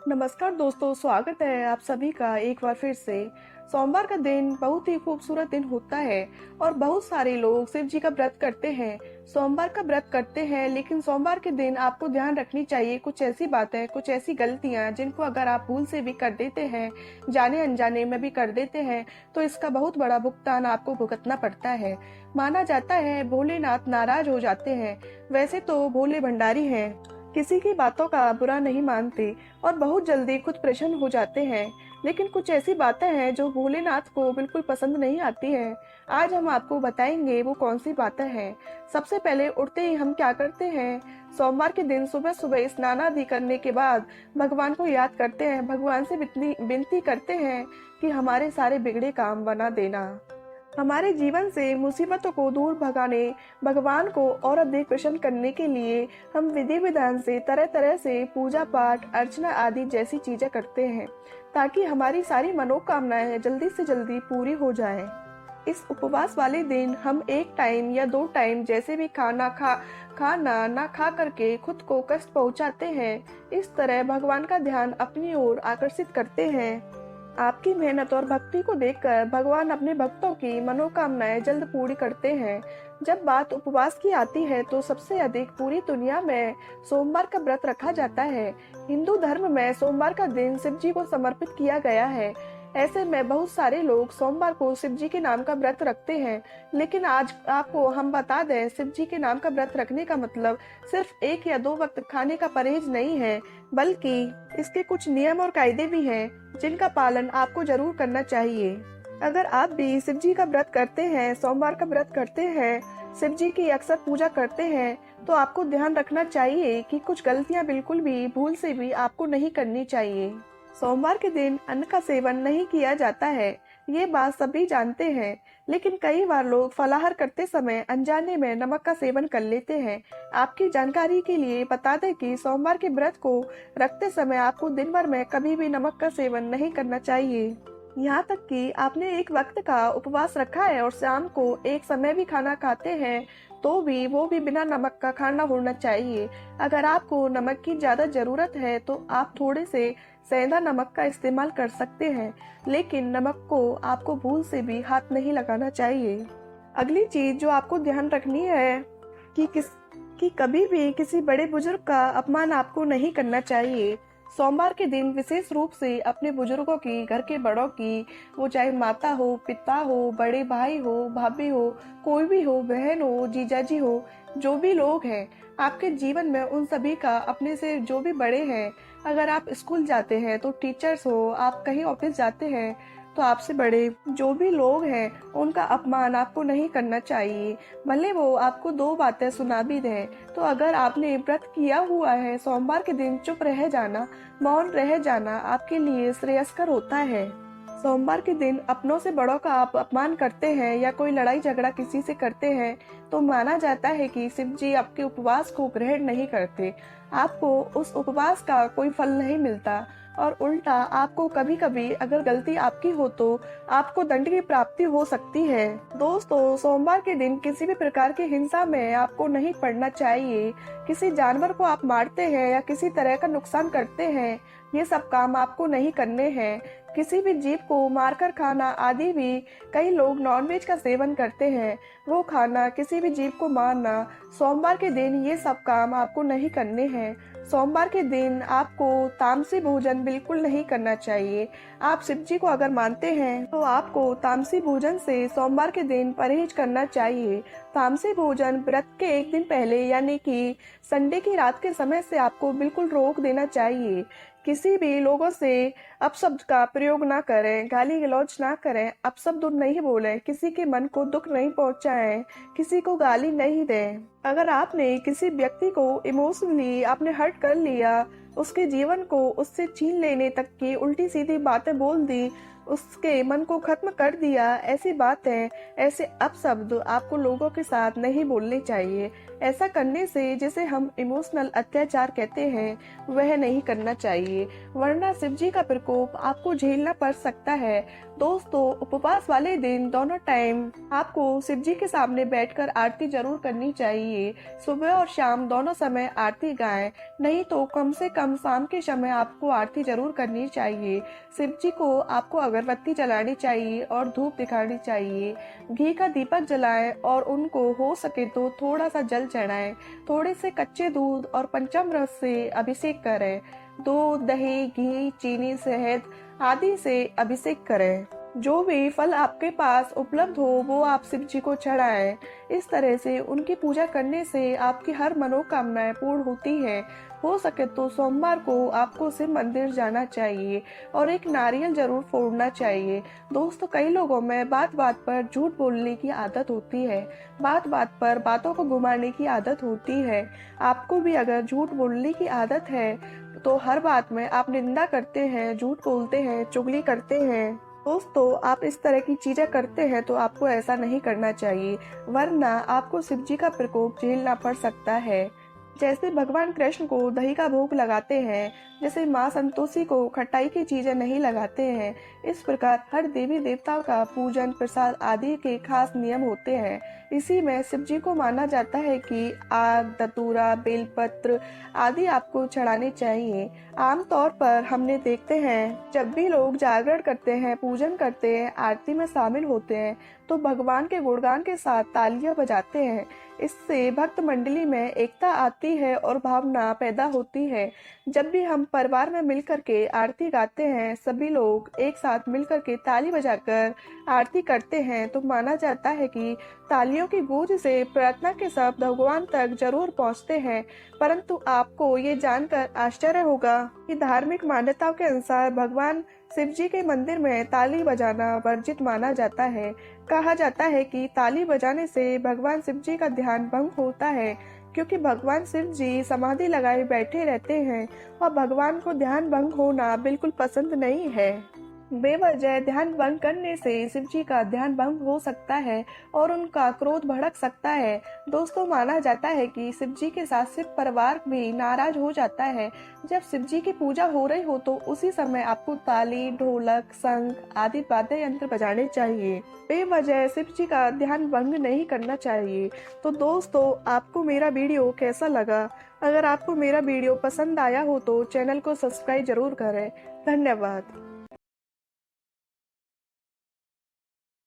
नमस्कार दोस्तों, स्वागत है आप सभी का एक बार फिर से। सोमवार का दिन बहुत ही खूबसूरत दिन होता है और बहुत सारे लोग शिव जी का व्रत करते हैं, सोमवार का व्रत करते हैं। लेकिन सोमवार के दिन आपको ध्यान रखनी चाहिए कुछ ऐसी बातें, कुछ ऐसी गलतियां जिनको अगर आप भूल से भी कर देते हैं, जाने अनजाने में भी कर देते हैं, तो इसका बहुत बड़ा भुगतान आपको भुगतना पड़ता है। माना जाता है भोलेनाथ नाराज हो जाते हैं। वैसे तो भोले भंडारी हैं, किसी की बातों का बुरा नहीं मानते और बहुत जल्दी खुद प्रसन्न हो जाते हैं। लेकिन कुछ ऐसी बातें हैं जो भोलेनाथ को बिल्कुल पसंद नहीं आती हैं। आज हम आपको बताएंगे वो कौन सी बातें हैं। सबसे पहले उठते ही हम क्या करते हैं, सोमवार के दिन सुबह सुबह स्नान आदि करने के बाद भगवान को याद करते हैं, भगवान से विनती करते हैं कि हमारे सारे बिगड़े काम बना देना। हमारे जीवन से मुसीबतों को दूर भगाने, भगवान को और अधिक प्रसन्न करने के लिए हम विधि विधान से तरह तरह से पूजा पाठ अर्चना आदि जैसी चीजें करते हैं, ताकि हमारी सारी मनोकामनाएं जल्दी से जल्दी पूरी हो जाएं। इस उपवास वाले दिन हम एक टाइम या दो टाइम जैसे भी खाना ना खा करके खुद को कष्ट पहुंचाते हैं। इस तरह भगवान का ध्यान अपनी ओर आकर्षित करते हैं। आपकी मेहनत और भक्ति को देखकर भगवान अपने भक्तों की मनोकामनाएं जल्द पूरी करते हैं। जब बात उपवास की आती है तो सबसे अधिक पूरी दुनिया में सोमवार का व्रत रखा जाता है। हिंदू धर्म में सोमवार का दिन शिव जी को समर्पित किया गया है। ऐसे में बहुत सारे लोग सोमवार को शिव जी के नाम का व्रत रखते हैं। लेकिन आज आपको हम बता दें, शिव जी के नाम का व्रत रखने का मतलब सिर्फ एक या दो वक्त खाने का परहेज नहीं है, बल्कि इसके कुछ नियम और कायदे भी हैं जिनका पालन आपको जरूर करना चाहिए। अगर आप भी शिव जी का व्रत करते हैं, सोमवार का व्रत करते हैं, शिव जी की अक्सर पूजा करते हैं, तो आपको ध्यान रखना चाहिए कि कुछ गलतियां बिल्कुल भी भूल से भी आपको नहीं करनी चाहिए। सोमवार के दिन अन्न का सेवन नहीं किया जाता है, ये बात सभी जानते हैं। लेकिन कई बार लोग फलाहार करते समय अनजाने में नमक का सेवन कर लेते हैं। आपकी जानकारी के लिए बता दें कि सोमवार के व्रत को रखते समय आपको दिन भर में कभी भी नमक का सेवन नहीं करना चाहिए। यहाँ तक कि आपने एक वक्त का उपवास रखा है और शाम को एक समय भी खाना खाते हैं, तो भी वो भी बिना नमक का खाना होना चाहिए। अगर आपको नमक की ज्यादा जरूरत है तो आप थोड़े से सेंधा नमक का इस्तेमाल कर सकते हैं, लेकिन नमक को आपको भूल से भी हाथ नहीं लगाना चाहिए। अगली चीज जो आपको ध्यान रखनी है कि कभी भी किसी बड़े बुजुर्ग का अपमान आपको नहीं करना चाहिए। सोमवार के दिन विशेष रूप से अपने बुजुर्गों की, घर के बड़ों की, वो चाहे माता हो, पिता हो, बड़े भाई हो, भाभी हो, कोई भी हो, बहन हो, जीजाजी हो, जो भी लोग हैं आपके जीवन में, उन सभी का अपने से जो भी बड़े हैं, अगर आप स्कूल जाते हैं तो टीचर्स हो, आप कहीं ऑफिस जाते हैं तो आपसे बड़े जो भी लोग हैं उनका अपमान आपको नहीं करना चाहिए, भले वो आपको दो बातें सुना भी दें। तो अगर आपने व्रत किया हुआ है, सोमवार के दिन चुप रह जाना, मौन रह जाना आपके लिए श्रेयस्कर होता है। सोमवार के दिन अपनों से बड़ों का आप अपमान करते हैं या कोई लड़ाई झगड़ा किसी से करते हैं तो माना जाता है कि शिव जी आपके उपवास को ग्रहण नहीं करते, आपको उस उपवास का कोई फल नहीं मिलता और उल्टा आपको कभी कभी अगर गलती आपकी हो तो आपको दंड की प्राप्ति हो सकती है। दोस्तों, सोमवार के दिन किसी भी प्रकार की हिंसा में आपको नहीं पड़ना चाहिए। किसी जानवर को आप मारते हैं या किसी तरह का नुकसान करते हैं, ये सब काम आपको नहीं करने हैं। किसी भी जीव को मारकर खाना आदि भी, कई लोग नॉनवेज का सेवन करते हैं, वो खाना, किसी भी जीव को मारना, सोमवार के दिन ये सब काम आपको नहीं करने हैं। सोमवार के दिन आपको तामसी भोजन बिल्कुल नहीं करना चाहिए। आप शिव जी को अगर मानते हैं तो आपको तामसी भोजन से सोमवार के दिन परहेज करना चाहिए। तामसी भोजन व्रत के एक दिन पहले यानी कि संडे की रात के समय से आपको बिल्कुल रोक देना चाहिए। किसी भी लोगों से अपशब्द का प्रयोग ना करें, गाली गलौज ना करें, अपशब्द नहीं बोलें, किसी के मन को दुख नहीं पहुंचाएं, किसी को गाली नहीं दें। अगर आपने किसी व्यक्ति को इमोशनली आपने हर्ट कर लिया, उसके जीवन को उससे छीन लेने तक की उल्टी सीधी बातें बोल दी, उसके मन को खत्म कर दिया। ऐसी बातें, ऐसे अपशब्द आपको लोगों के साथ नहीं बोलने चाहिए। ऐसा करने से जिसे हम इमोशनल अत्याचार कहते हैं, वह नहीं करना चाहिए, वरना शिव जी का प्रकोप आपको झेलना पड़ सकता है। दोस्तों, उपवास वाले दिन दोनों टाइम आपको शिव जी के सामने बैठकर आरती जरूर करनी चाहिए। सुबह और शाम दोनों समय आरती गाएं, नहीं तो कम से कम शाम के समय आपको आरती जरूर करनी चाहिए। शिव जी को आपको अगरबत्ती जलानी चाहिए और धूप दिखानी चाहिए। घी का दीपक जलाएं और उनको हो सके तो थोड़ा सा जल चढ़ाएं। थोड़े से कच्चे दूध और पंचामृत से अभिषेक करें। दूध, दही, घी, चीनी, शहद आदि से अभिषेक करें। जो भी फल आपके पास उपलब्ध हो वो आप शिव जी को चढ़ाएं। इस तरह से उनकी पूजा करने से आपकी हर मनोकामनाएं पूर्ण होती है। हो सके तो सोमवार को आपको शिव मंदिर जाना चाहिए और एक नारियल जरूर फोड़ना चाहिए। दोस्तों, कई लोगों में बात बात पर झूठ बोलने की आदत होती है। बात बात पर बातों को घुमाने की आदत होती है। आपको भी अगर झूठ बोलने की आदत है तो हर बात में आप निंदा करते हैं, झूठ बोलते हैं, चुगली करते हैं। दोस्तों, आप इस तरह की चीजें करते हैं तो आपको ऐसा नहीं करना चाहिए, वरना आपको शिव जी का प्रकोप झेलना पड़ सकता है। जैसे भगवान कृष्ण को दही का भोग लगाते हैं, जैसे माँ संतोषी को खटाई की चीजें नहीं लगाते हैं, इस प्रकार हर देवी देवताओं का पूजन, प्रसाद आदि के खास नियम होते हैं। इसी में शिव जी को माना जाता है कि आग, धतूरा, बेलपत्र आदि आपको चढ़ाने चाहिए। आमतौर पर हमने देखते हैं जब भी लोग जागरण करते हैं, पूजन करते हैं, आरती में शामिल होते हैं तो भगवान के गुणगान के साथ तालियां बजाते हैं। इससे भक्त मंडली में एकता आती है और भावना पैदा होती है। जब भी हम परिवार में मिलकर के आरती गाते हैं, सभी लोग एक साथ मिलकर के ताली बजाकर आरती करते हैं तो माना जाता है कि तालियों की गूंज से प्रार्थना के शब्द भगवान तक जरूर पहुंचते हैं। परंतु आपको ये जानकर आश्चर्य होगा कि धार्मिक मान्यताओं के अनुसार भगवान शिव जी के मंदिर में ताली बजाना वर्जित माना जाता है। कहा जाता है कि ताली बजाने से भगवान शिव जी का ध्यान भंग होता है, क्योंकि भगवान शिव जी समाधि लगाए बैठे रहते हैं और भगवान को ध्यान भंग होना बिल्कुल पसंद नहीं है। बेवजह ध्यान भंग करने से शिव जी का ध्यान भंग हो सकता है और उनका क्रोध भड़क सकता है। दोस्तों, माना जाता है कि शिव जी के साथ शिव परिवार भी नाराज हो जाता है। जब शिव जी की पूजा हो रही हो तो उसी समय आपको ताली, ढोलक, शंख आदि वाद्य यंत्र बजाने चाहिए। बेवजह शिव जी का ध्यान भंग नहीं करना चाहिए। तो दोस्तों, आपको मेरा वीडियो कैसा लगा? अगर आपको मेरा वीडियो पसंद आया हो तो चैनल को सब्सक्राइब जरूर करें। धन्यवाद।